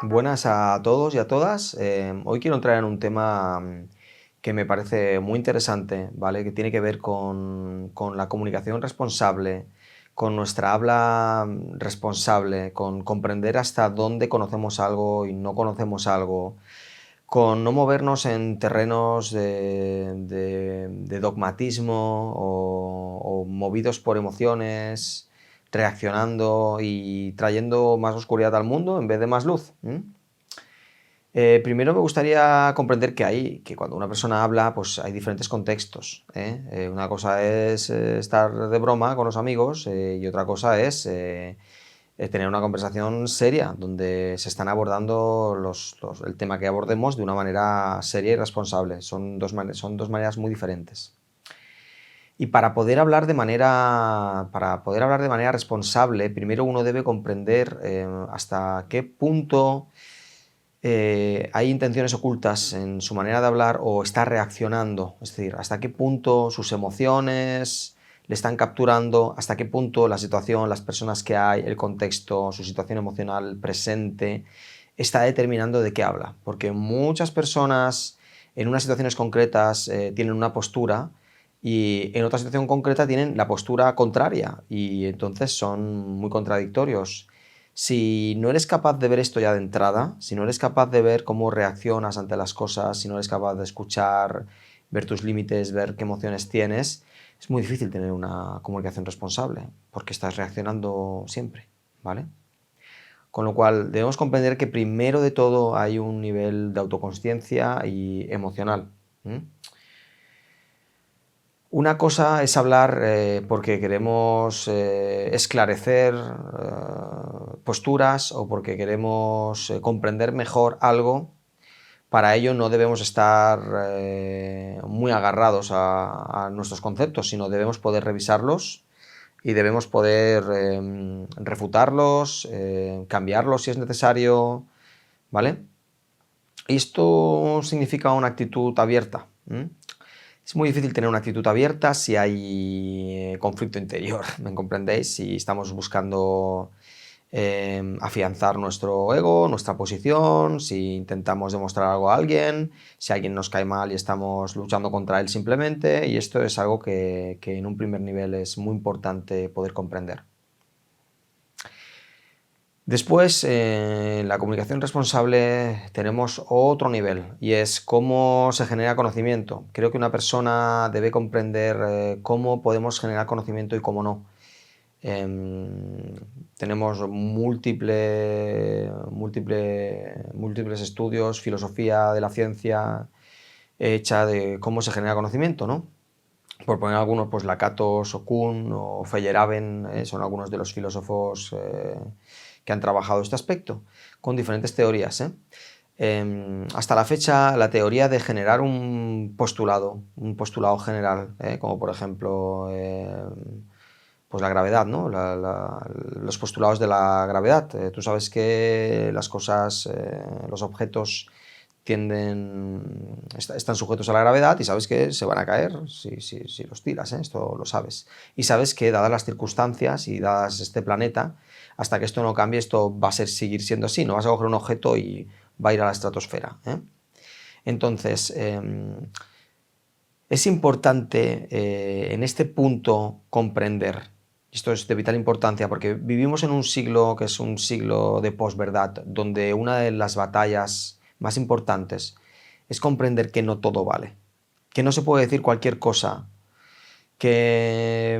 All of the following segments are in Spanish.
Buenas a todos y a todas. Hoy quiero entrar en un tema que me parece muy interesante, ¿vale? Que tiene que ver con la comunicación responsable, con nuestra habla responsable, con comprender hasta dónde conocemos algo y no conocemos algo, con no movernos en terrenos de dogmatismo o movidos por emociones, reaccionando y trayendo más oscuridad al mundo en vez de más luz. Primero me gustaría comprender que cuando una persona habla, pues hay diferentes contextos, ¿eh? Una cosa es estar de broma con los amigos y otra cosa es tener una conversación seria donde se están abordando el tema que abordemos de una manera seria y responsable. Son dos maneras muy diferentes. Y para poder hablar de manera responsable, primero uno debe comprender hasta qué punto hay intenciones ocultas en su manera de hablar o está reaccionando, es decir, hasta qué punto sus emociones le están capturando, hasta qué punto la situación, las personas que hay, el contexto, su situación emocional presente, está determinando de qué habla. Porque muchas personas en unas situaciones concretas tienen una postura y en otra situación concreta tienen la postura contraria y entonces son muy contradictorios. Si no eres capaz de ver esto ya de entrada, si no eres capaz de ver cómo reaccionas ante las cosas, si no eres capaz de escuchar, ver tus límites, ver qué emociones tienes, es muy difícil tener una comunicación responsable, porque estás reaccionando siempre, ¿vale? Con lo cual debemos comprender que primero de todo hay un nivel de autoconsciencia y emocional. ¿m? Una cosa es hablar porque queremos esclarecer posturas o porque queremos comprender mejor algo. Para ello no debemos estar muy agarrados a nuestros conceptos, sino debemos poder revisarlos y debemos poder refutarlos, cambiarlos si es necesario, ¿vale? Esto significa una actitud abierta. Es muy difícil tener una actitud abierta si hay conflicto interior, ¿me comprendéis? Si estamos buscando afianzar nuestro ego, nuestra posición, si intentamos demostrar algo a alguien, si alguien nos cae mal y estamos luchando contra él simplemente, y esto es algo que en un primer nivel es muy importante poder comprender. Después, en la comunicación responsable tenemos otro nivel y es cómo se genera conocimiento. Creo que una persona debe comprender cómo podemos generar conocimiento y cómo no. Em, Tenemos múltiples estudios, filosofía de la ciencia hecha de cómo se genera conocimiento, ¿no? Por poner algunos, pues Lakatos o Kuhn o Feyerabend son algunos de los filósofos que han trabajado este aspecto, con diferentes teorías. Hasta la fecha, la teoría de generar un postulado general, como por ejemplo pues la gravedad, ¿no? Los postulados de la gravedad. Tú sabes que las cosas, los objetos están sujetos a la gravedad y sabes que se van a caer si los tiras, esto lo sabes. Y sabes que dadas las circunstancias y dadas este planeta, hasta que esto no cambie, esto va a seguir siendo así. No vas a coger un objeto y va a ir a la estratosfera. Entonces, es importante en este punto comprender, esto es de vital importancia porque vivimos en un siglo que es un siglo de posverdad, donde una de las batallas más importantes es comprender que no todo vale, que no se puede decir cualquier cosa, porque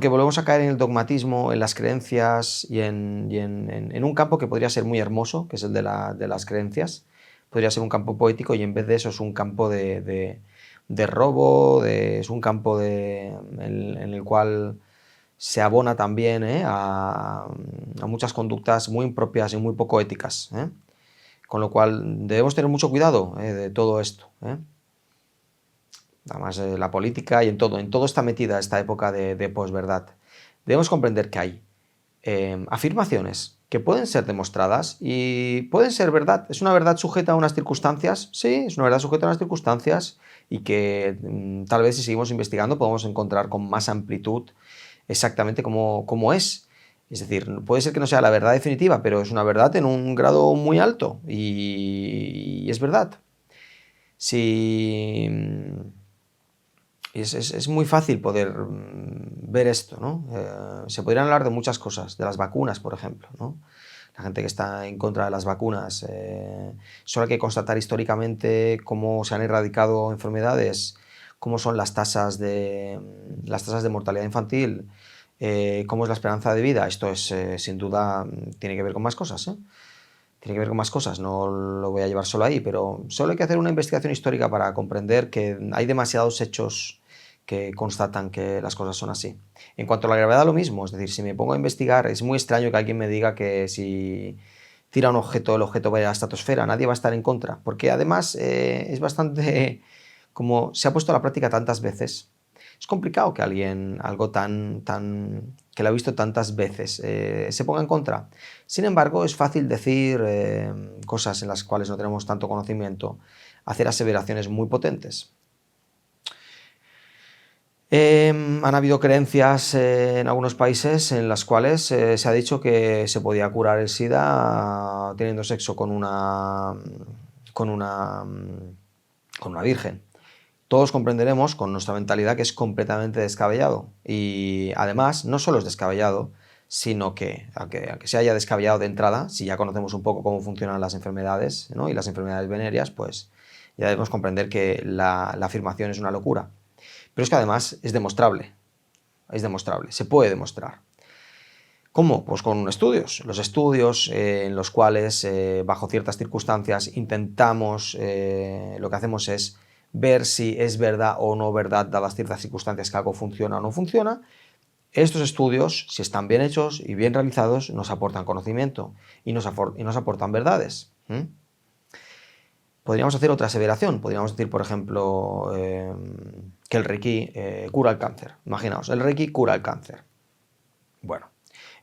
volvemos a caer en el dogmatismo, en las creencias y en un campo que podría ser muy hermoso, que es el de las creencias, podría ser un campo poético y en vez de eso es un campo de robo, es un campo en el cual se abona también a muchas conductas muy impropias y muy poco éticas. Con lo cual debemos tener mucho cuidado de todo esto. Además, la política y en todo está metida esta época de posverdad. Debemos comprender que hay afirmaciones que pueden ser demostradas y pueden ser verdad. ¿Es una verdad sujeta a unas circunstancias? Sí, es una verdad sujeta a unas circunstancias y que tal vez si seguimos investigando podemos encontrar con más amplitud exactamente cómo es. Es decir, puede ser que no sea la verdad definitiva, pero es una verdad en un grado muy alto y es verdad. Si es muy fácil poder ver esto, ¿no? Se podrían hablar de muchas cosas, de las vacunas, por ejemplo, ¿no? La gente que está en contra de las vacunas. Solo hay que constatar históricamente cómo se han erradicado enfermedades, cómo son las tasas de mortalidad infantil, cómo es la esperanza de vida. Esto es, sin duda, tiene que ver con más cosas, ¿eh? Tiene que ver con más cosas, no lo voy a llevar solo ahí, pero solo hay que hacer una investigación histórica para comprender que hay demasiados hechos que constatan que las cosas son así. En cuanto a la gravedad, lo mismo, es decir, si me pongo a investigar, es muy extraño que alguien me diga que si tira un objeto, el objeto va a ir a la estratosfera, nadie va a estar en contra, porque además es bastante, como se ha puesto a la práctica tantas veces, es complicado que alguien, algo que lo ha visto tantas veces, se ponga en contra. Sin embargo, es fácil decir cosas en las cuales no tenemos tanto conocimiento, hacer aseveraciones muy potentes. Han habido creencias en algunos países en las cuales se ha dicho que se podía curar el SIDA teniendo sexo con una, con una virgen. Todos comprenderemos con nuestra mentalidad que es completamente descabellado. Y además, no solo es descabellado, sino que, aunque se haya descabellado de entrada, si ya conocemos un poco cómo funcionan las enfermedades, ¿no? Y las enfermedades venéreas, pues ya debemos comprender que la afirmación es una locura. Pero es que además es demostrable, se puede demostrar. ¿Cómo? Pues con estudios. Los estudios en los cuales, bajo ciertas circunstancias, intentamos, lo que hacemos es ver si es verdad o no verdad, dadas ciertas circunstancias, que algo funciona o no funciona. Estos estudios, si están bien hechos y bien realizados, nos aportan conocimiento y nos aportan verdades. Podríamos hacer otra aseveración. Podríamos decir, por ejemplo, que el Reiki cura el cáncer. Imaginaos, el Reiki cura el cáncer. Bueno,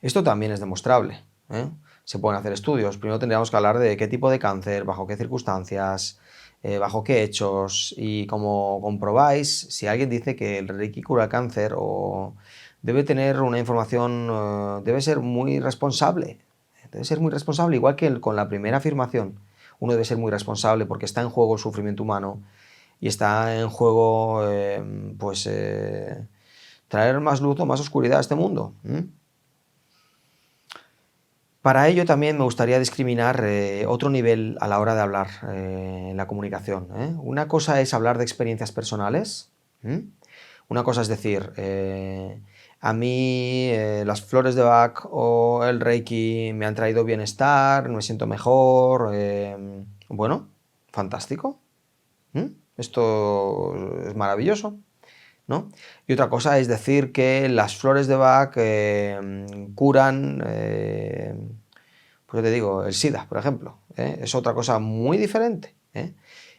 esto también es demostrable, ¿eh? Se pueden hacer estudios. Primero tendríamos que hablar de qué tipo de cáncer, bajo qué circunstancias, bajo qué hechos. Y como comprobáis, si alguien dice que el Reiki cura el cáncer, o debe tener una información, debe ser muy responsable. Debe ser muy responsable, igual que con la primera afirmación. Uno debe ser muy responsable porque está en juego el sufrimiento humano y está en juego, traer más luz o más oscuridad a este mundo. Para ello también me gustaría discriminar otro nivel a la hora de hablar en la comunicación. Una cosa es hablar de experiencias personales. Una cosa es decir, a mí las flores de Bach o el Reiki me han traído bienestar, me siento mejor. Bueno, fantástico. Esto es maravilloso, ¿no? Y otra cosa es decir que las flores de Bach curan, pues te digo, el SIDA, por ejemplo. Es otra cosa muy diferente.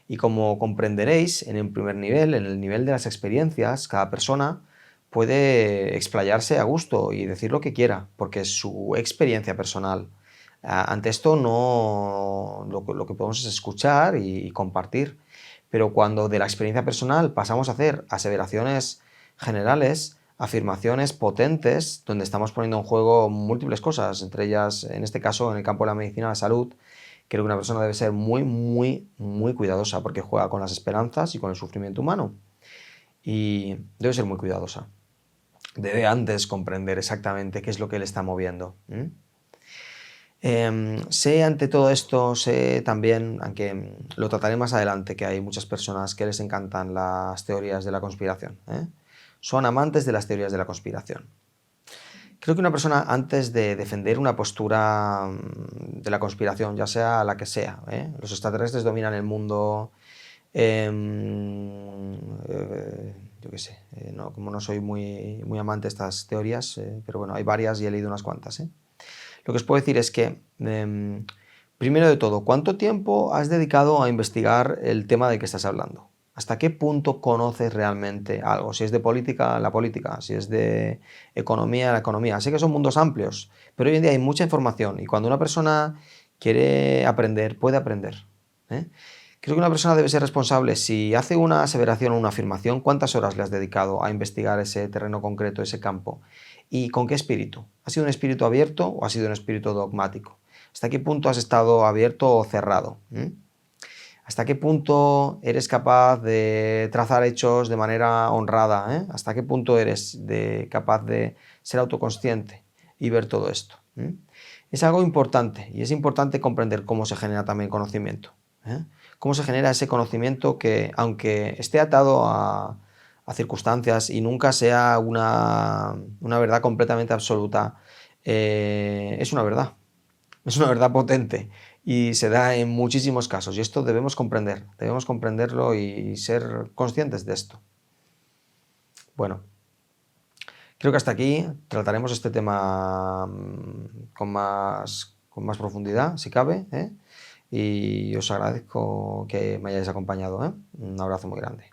Y como comprenderéis, en el primer nivel, en el nivel de las experiencias, cada persona puede explayarse a gusto y decir lo que quiera, porque es su experiencia personal. Ante esto no, lo que podemos es escuchar y compartir. Pero cuando de la experiencia personal pasamos a hacer aseveraciones generales, afirmaciones potentes, donde estamos poniendo en juego múltiples cosas, entre ellas, en este caso, en el campo de la medicina, la salud, creo que una persona debe ser muy, muy, muy cuidadosa, porque juega con las esperanzas y con el sufrimiento humano. Y debe ser muy cuidadosa. Debe antes comprender exactamente qué es lo que le está moviendo. Sé ante todo esto, sé también, aunque lo trataré más adelante, que hay muchas personas que les encantan las teorías de la conspiración. Son amantes de las teorías de la conspiración. Creo que una persona, antes de defender una postura de la conspiración, ya sea la que sea, los extraterrestres dominan el mundo, yo qué sé, como no soy muy, muy amante de estas teorías, pero bueno, hay varias y he leído unas cuantas. Lo que os puedo decir es que, primero de todo, ¿cuánto tiempo has dedicado a investigar el tema del que estás hablando? ¿Hasta qué punto conoces realmente algo? Si es de política, la política. Si es de economía, la economía. Sé que son mundos amplios, pero hoy en día hay mucha información y cuando una persona quiere aprender, puede aprender. Creo que una persona debe ser responsable. Si hace una aseveración o una afirmación, ¿cuántas horas le has dedicado a investigar ese terreno concreto, ese campo? ¿Y con qué espíritu? ¿Ha sido un espíritu abierto o ha sido un espíritu dogmático? ¿Hasta qué punto has estado abierto o cerrado? ¿Hasta qué punto eres capaz de trazar hechos de manera honrada? ¿Hasta qué punto eres capaz de ser autoconsciente y ver todo esto? Es algo importante, y es importante comprender cómo se genera también conocimiento. Cómo se genera ese conocimiento que, aunque esté atado a circunstancias y nunca sea una verdad completamente absoluta, es una verdad. Es una verdad potente y se da en muchísimos casos, y esto debemos comprenderlo y ser conscientes de esto. Bueno, creo que hasta aquí trataremos este tema con más profundidad, si cabe, y os agradezco que me hayáis acompañado. Un abrazo muy grande.